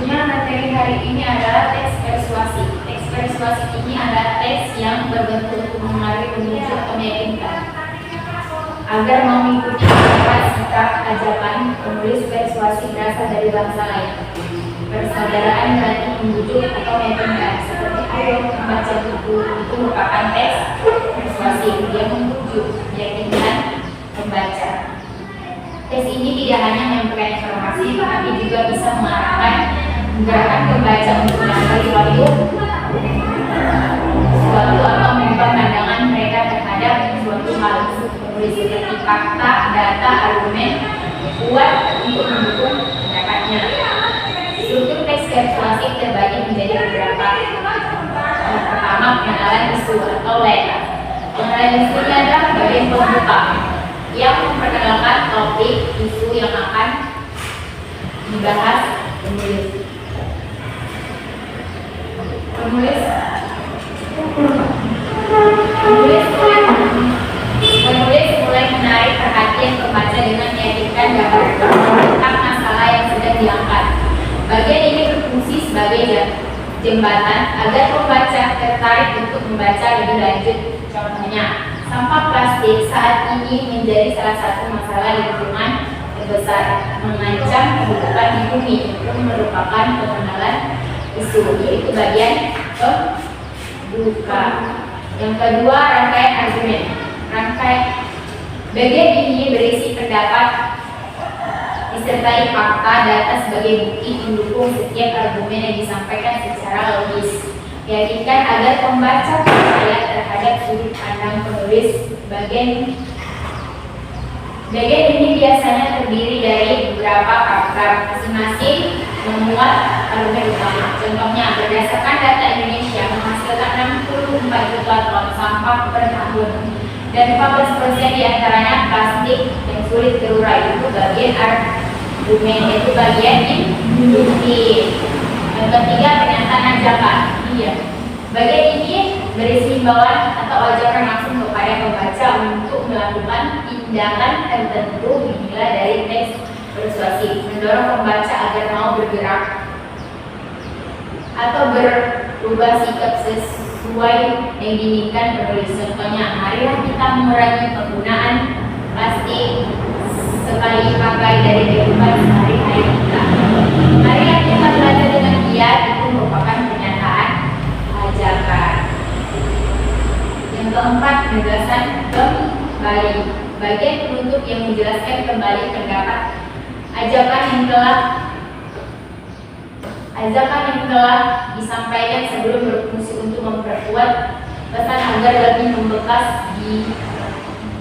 Selanjutnya materi hari ini adalah teks persuasi. Teks persuasi ini adalah teks yang berbentuk untuk mempengaruhi, menuju atau meyakinkan agar mau mengikuti sikap ajakan. Penulis persuasi berasal dari bahasa lain. Persaudaraan berarti membujuk atau meyakinkan. Seperti ayo membaca buku itu merupakan teks persuasi. Dia membujuk, meyakinkan membaca. Tes ini tidak hanya menyampaikan informasi, tetapi juga bisa mengarahkan menggerakkan pembaca untuk menanggapi suatu atau mengubah pandangan mereka terhadap suatu hal. Penulis seperti fakta, data, argumen kuat untuk mendukung pendapatnya. Struktur teks persuasi terbagi menjadi beberapa. Pertama, pengenalan isu atau leka. Pengenalan isunya adalah bagian pembuka yang memperkenalkan topik isu yang akan dibahas penulis. Penulis mulai menarik perhatian pembaca dengan meyakinkan gambar tentang masalah yang sedang diangkat. Bagian ini berfungsi sebagai jembatan agar pembaca tertarik untuk membaca lebih lanjut. Contohnya, sampah plastik saat ini menjadi salah satu masalah lingkungan terbesar, mengancam kehidupan di bumi. Itu merupakan pengenalan isu, yaitu bagian pembuka. Yang kedua, rangkaian argumen. Bagian ini berisi pendapat disertai fakta, data sebagai bukti mendukung setiap argumen yang disampaikan secara logis. Yakinkan agar pembaca percaya terhadap sudut pandang penulis. Bagian ini biasanya terdiri dari beberapa paragraf, masing-masing memuat argumen utama. Contohnya, berdasarkan data Indonesia menghasilkan 64 juta ton sampah per tahun dan 14% diantaranya plastik yang sulit terurai. Itu bagian argumen, yaitu bagian bukti. Yang ketiga, pernyataan ajakan. Bagian ini berisi himbauan atau ajakan langsung kepada pembaca untuk melakukan tindakan tertentu dinilai dari teks persuasi, mendorong pembaca agar mau bergerak atau berubah sikap sesuai yang diinginkan penulis. Contohnya, marilah kita mengurangi penggunaan plastik sekali pakai dari kehidupan sehari-hari kita. Marilah kita belajar dengan giat. Itu merupakan pernyataan ajakan. Yang keempat, penjelasan kembali. Bagian penutup yang menjelaskan kembali pendapat ajakan yang telah disampaikan sebelum berfungsi untuk memperkuat pesan agar lebih membekas di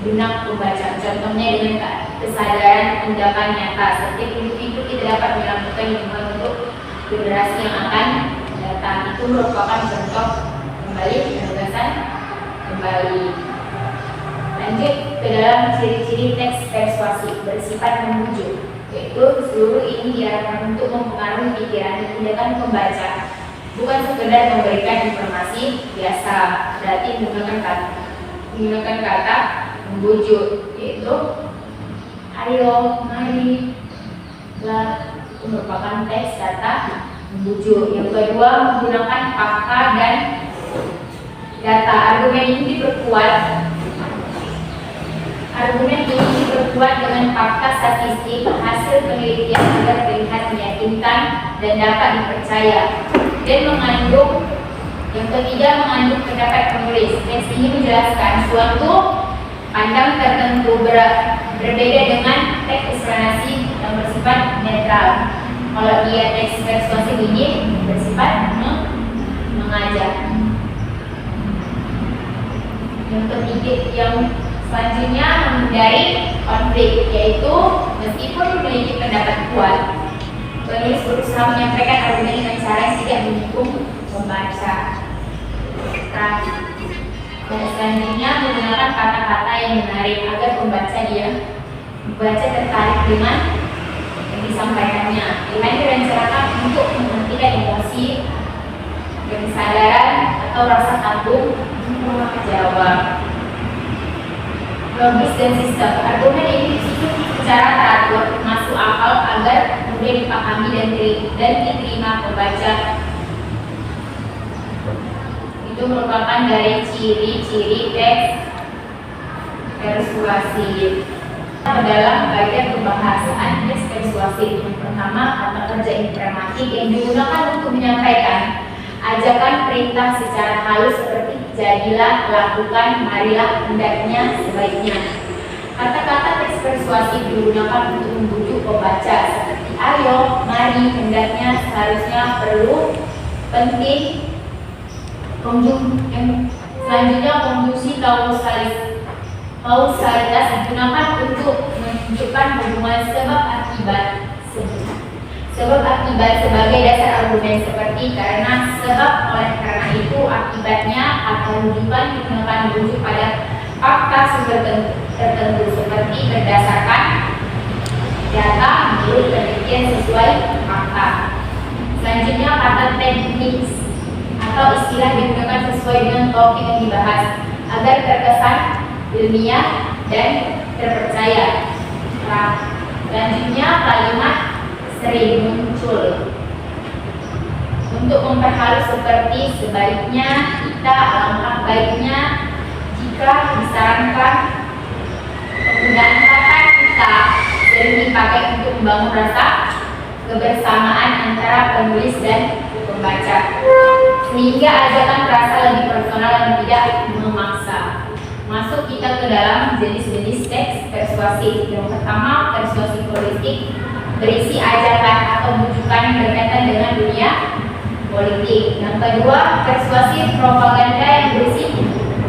benak pembaca. Contohnya dengan kesadaran tindakan nyata. Setiap individu tidak dapat melakukan lingkungan untuk generasi yang akan datang. Itu merupakan contoh kembali penugasan kembali. Lanjut ke dalam ciri-ciri teks persuasi bersifat membujuk, yaitu seluruh ini diarahkan untuk mempengaruhi pikiran dan tindakan pembaca, bukan sekedar memberikan informasi biasa. Berarti menggunakan kata membujuk, yaitu ayo, mari, lah. Itu merupakan teks kata membujuk. Yang kedua, menggunakan fakta dan data. Argumen ini diperkuat dengan fakta statistik, hasil penelitian agar terlihat meyakinkan dan dapat dipercaya. Dan yang ketiga, mengandung pendapat penulis. Teks ini menjelaskan suatu pandang tertentu berbeda dengan teks eksplanasi yang bersifat netral. Kalau dia teks persuasi ini bersifat mengajak. Yang selanjutnya, menghindari konflik, yaitu meskipun memiliki pendapat kuat, penulis berusaha menyampaikan argumen dengan cara yang tidak menyinggung pembaca. Dan selanjutnya, menggunakan kata-kata yang menarik agar pembaca tertarik dengan yang disampaikannya. Dengan direncanakan untuk menghentikan emosi, kesadaran atau rasa tanggung jawab. Logis dan sistem. Argumen ini disusun secara teratur, masuk akal agar kemudian mudah dipahami dan diterima pembaca. Itu merupakan dari ciri-ciri teks persuasif. Dalam bagian pembahasan teks persuasif, yang pertama kata kerja imperatif yang digunakan untuk menyampaikan ajakan perintah secara halus seperti jadilah, lakukan, marilah, hendaknya, sebaiknya. Kata-kata teks persuasif digunakan untuk membujuk pembaca seperti ayo, mari, hendaknya, seharusnya, perlu, penting. Selanjutnya konjungsi kausalitas digunakan untuk menunjukkan hubungan sebab akibat sebagai dasar argumen seperti karena sebab, oleh karena itu, akibatnya, atau rujukan digunakan merujuk pada fakta sumber tertentu seperti berdasarkan data, menurut penelitian, sesuai fakta. Selanjutnya kata teknik atau istilah digunakan sesuai dengan topik yang dibahas agar terkesan ilmiah dan terpercaya. Selanjutnya kalimat sering muncul untuk memperhalus seperti sebaiknya, kita, alangkah baiknya, jika, disarankan. Penggunaan kata kita sering dipakai untuk membangun rasa kebersamaan antara penulis dan pembaca, sehingga ajakan terasa lebih personal dan tidak memaksa. Masuk kita ke dalam jenis-jenis teks persuasif. Yang pertama, persuasif politik, berisi ajakan atau bujukan yang berkaitan dengan dunia politik. Yang kedua, persuasif propaganda yang berisi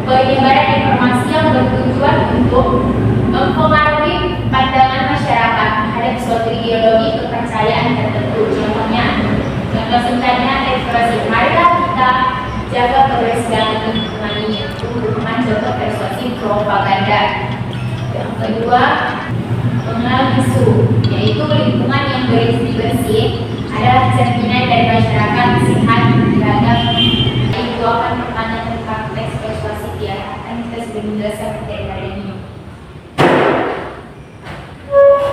penyebaran informasi yang bertujuan untuk mempengaruhi pandangan masyarakat terhadap suatu ideologi kepercayaan tertentu. Contoh singkatnya teks persuasif, marilah kita jaga kebersihan lingkungan ini. Itu merupakan contoh persuasif propaganda. Yang kedua, pengenal isu, yaitu lingkungan yang bersih adalah cerminan dari masyarakat sehat terhadap. Itu akan pertanyaan tentang teks persuasif ya, kan kita sudah menjelaskan materi hari ini.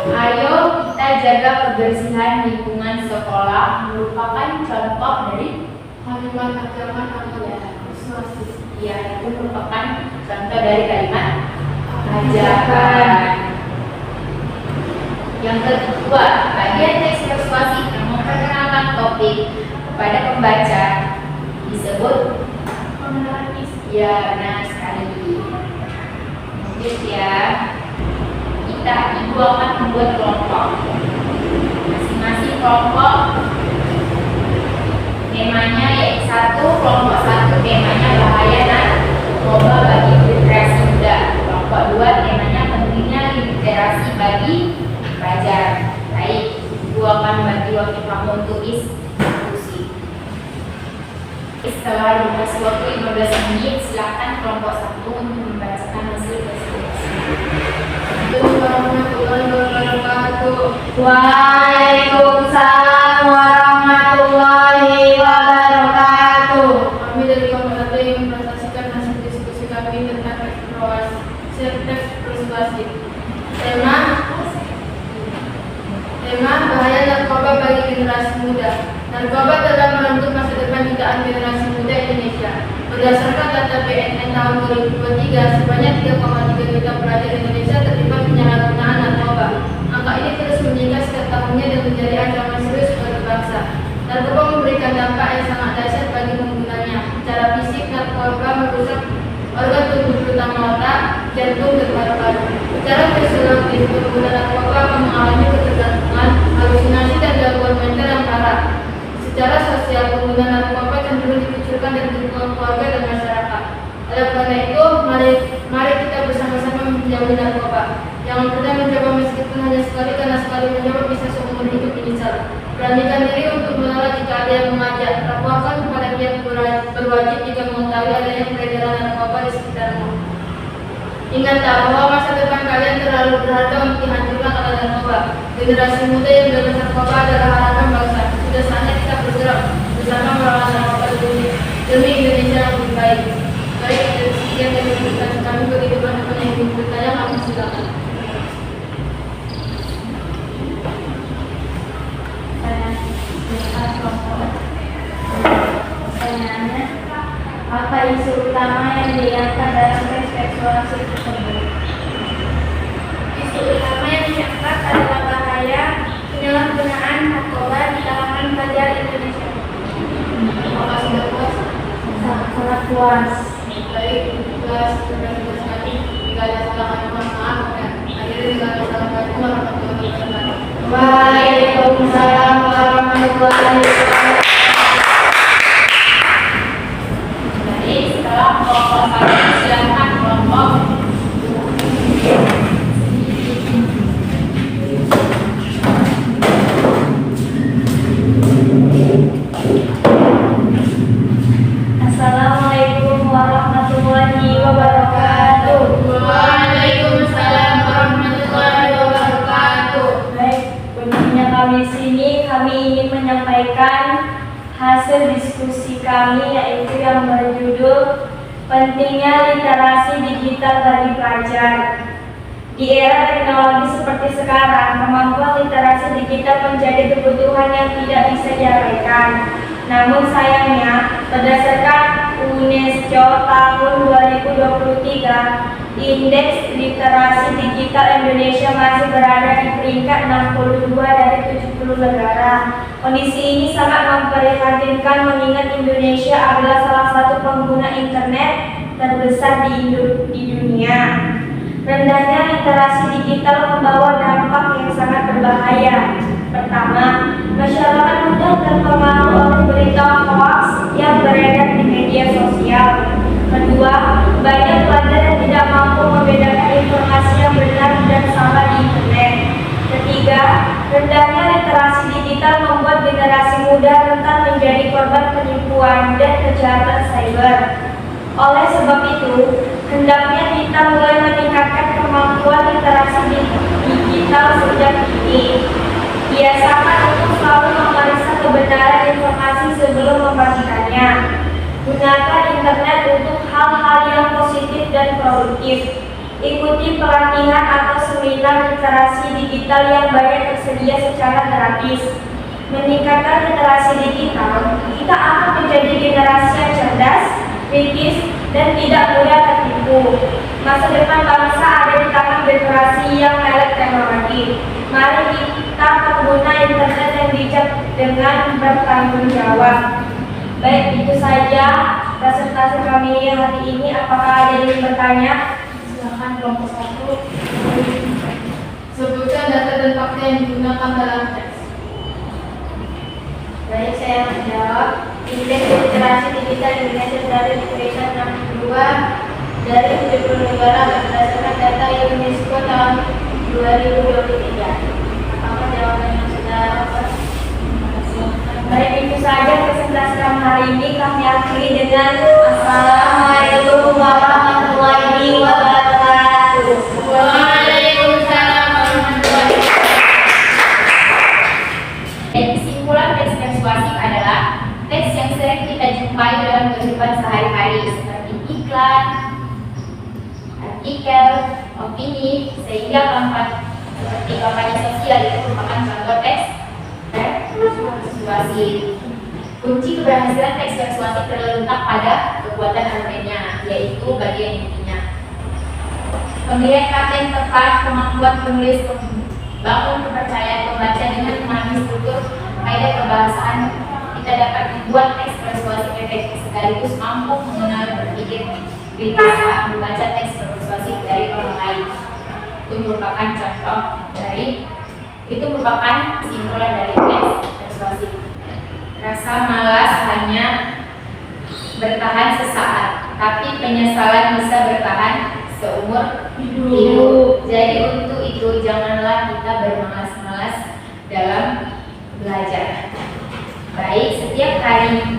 Ayo kita jaga kebersihan lingkungan sekolah merupakan contoh dari kalimat ajakan atau persuasif. Ya, itu merupakan contoh dari kalimat ajakan. Yang kedua, bagian teks persuasif yang memperkenalkan topik kepada pembaca disebut pengenalan isu. Ya, benar sekali. Lanjut ya. Ibu akan membuat kelompok. Masing-masing kelompok temanya yaitu kelompok 1 temanya bahaya narkoba bagi generasi muda. Kelompok 2 temanya pentingnya literasi bagi pelajar. Baik, Ibu akan bagi waktu kamu untuk diskusi. Setelah dikasih waktu 15 menit, silakan kelompok 1 untuk membacakan hasil diskusi. Warahmatullahi wabarakatuh. Waalaikumsalam warahmatullahi wabarakatuh. Kami dari kelompok 1 yang mempresentasikan hasil diskusi kami tentang teks persuasif. Tema bahaya narkoba bagi generasi muda. Narkoba telah merenggut masa depan jutaan generasi muda Indonesia. Berdasarkan data BNN tahun 2023, sebanyak 3,3 juta pelajar Indonesia terlibat penyalahgunaan narkoba. Angka ini terus meningkat setiap tahunnya dan menjadi ancaman serius bagi bangsa. Narkoba memberikan dampak yang sangat dahsyat bagi penggunanya. Secara fisik, narkoba merusak organ tubuh terutama otak, jantung, dan paru-paru. Secara fisiologis, pengguna narkoba akan mengalami ketergantungan, halusinasi, dan gangguan mental yang parah. Secara sosial, pengguna narkoba cenderung dikucilkan dari lingkungan keluarga dan masyarakat. Oleh karena itu, mari kita bersama-sama menjauhi narkoba. Jangan pernah mencoba meskipun hanya sekali, karena sekali mencoba bisa seumur hidup menyesal. Beranikan diri untuk menolak jika ada yang mengajak. Laporkan kepada pihak berwajib jika mengetahui adanya peredaran narkoba di sekitarmu. Ingatlah bahwa masa depan kalian terlalu berharga untuk dihancurkan oleh narkoba. Generasi muda yang bebas narkoba adalah harapan bangsa. Sudah saatnya kita bergerak bersama melawan narkoba demi Indonesia yang lebih baik. Baik, sekian dari presentasi kami. Begitu teman-teman yang ingin bertanya, kami silakan. isu utama yang diangkat dalam teks eksplorasi tersebut? Isu utama yang diangkat adalah bahaya penyalahgunaan narkoba di kalangan pelajar Indonesia. Apakah sudah puas? Sangat puas. Baik, tugas sekali. Jika ada salah kami mohon maaf dan akhirnya jika ada salah kami warahmatullahi wabarakatuh. Waalaikumsalam warahmatullahi wabarakatuh. Baik, setelah kelompok satu silakan kelompok Assalamualaikum warahmatullahi wabarakatuh. Waalaikumsalam warahmatullahi wabarakatuh. Baik, tentunya kami di sini kami ingin menyampaikan hasil diskusi kami yaitu yang berjudul pentingnya literasi digital bagi pelajar. Di era teknologi seperti sekarang, kemampuan literasi digital menjadi kebutuhan yang tidak bisa diabaikan. Namun sayangnya, berdasarkan UNESCO tahun 2023, indeks literasi digital Indonesia masih berada di peringkat 62 dari 70 negara. Kondisi ini sangat memprihatinkan mengingat Indonesia adalah salah satu pengguna internet terbesar di dunia. Rendahnya literasi digital membawa dampak yang sangat berbahaya. Pertama, masyarakat mudah terpengaruh oleh berita hoax yang beredar di media sosial. Kedua, banyak pelajar yang tidak mampu membedakan informasi yang benar dan salah di internet. Ketiga, rendahnya literasi digital membuat generasi muda rentan menjadi korban penipuan dan kejahatan cyber. Oleh sebab itu, hendaknya kita mulai meningkatkan kemampuan literasi digital sejak dini. Biasakan untuk selalu memeriksa kebenaran informasi sebelum membagikannya. Gunakan internet untuk hal-hal yang positif dan produktif. Ikuti pelatihan atau seminar literasi digital yang banyak tersedia secara gratis. Meningkatkan literasi digital, kita akan menjadi generasi yang cerdas, kritis, dan tidak mudah tertipu. Masa depan bangsa ada di tangan generasi yang melek teknologi. Mari kita pengguna internet yang bijak dengan bertanggung jawab. Baik, itu saja presentasi kami hari ini. Apakah ada yang ingin bertanya? Silakan kelompok 1. Sebutkan data dan fakta yang digunakan dalam teks. Baik, saya menjawab. Indeks literasi digital Indonesia berada di peringkat 62 dari 70 negara berdasarkan data UNESCO tahun 2023. Apakah jawabannya sudah dapat? Baik, itu saja presentasi kami hari ini. Kami akhiri dengan Assalamualaikum warahmatullahi wabarakatuh. Waalaikumsalam warahmatullahi wabarakatuh. Kesimpulan teks persuasif adalah teks yang sering kita jumpai dalam kehidupan sehari-hari seperti iklan, artikel, opini, sehingga seperti kampanye sosial itu merupakan contoh teks persuasif. Kunci keberhasilan teks persuasif terletak pada kekuatan argumennya, yaitu bagian intinya. Pemilihan kata yang tepat, kemampuan penulis membangun kepercayaan pembaca dengan memahami struktur kaidah kebahasaan, kita dapat membuat teks persuasif efektif sekaligus mampu mengenal berpikir kritis saat membaca teks persuasif dari orang lain. Itu merupakan kesimpulan dari teks persuasif. Rasa malas hanya bertahan sesaat, tapi penyesalan bisa bertahan seumur hidup. Jadi untuk itu janganlah kita bermalas-malas dalam belajar. Baik, setiap hari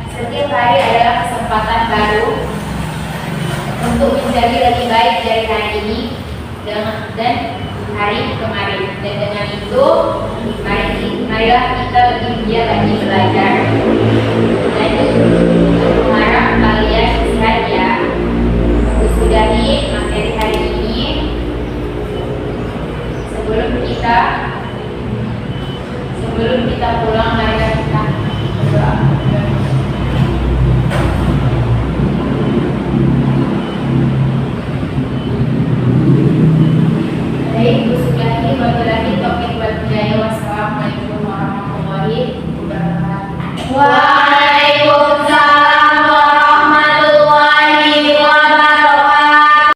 adalah kesempatan baru untuk menjadi lebih baik dari hari ini dan hari kemarin. Dan dengan itu, marilah kita lebih giat lagi belajar. Dan harap kalian sehat ya. Sudahi materi hari ini. Sebelum kita pulang, mari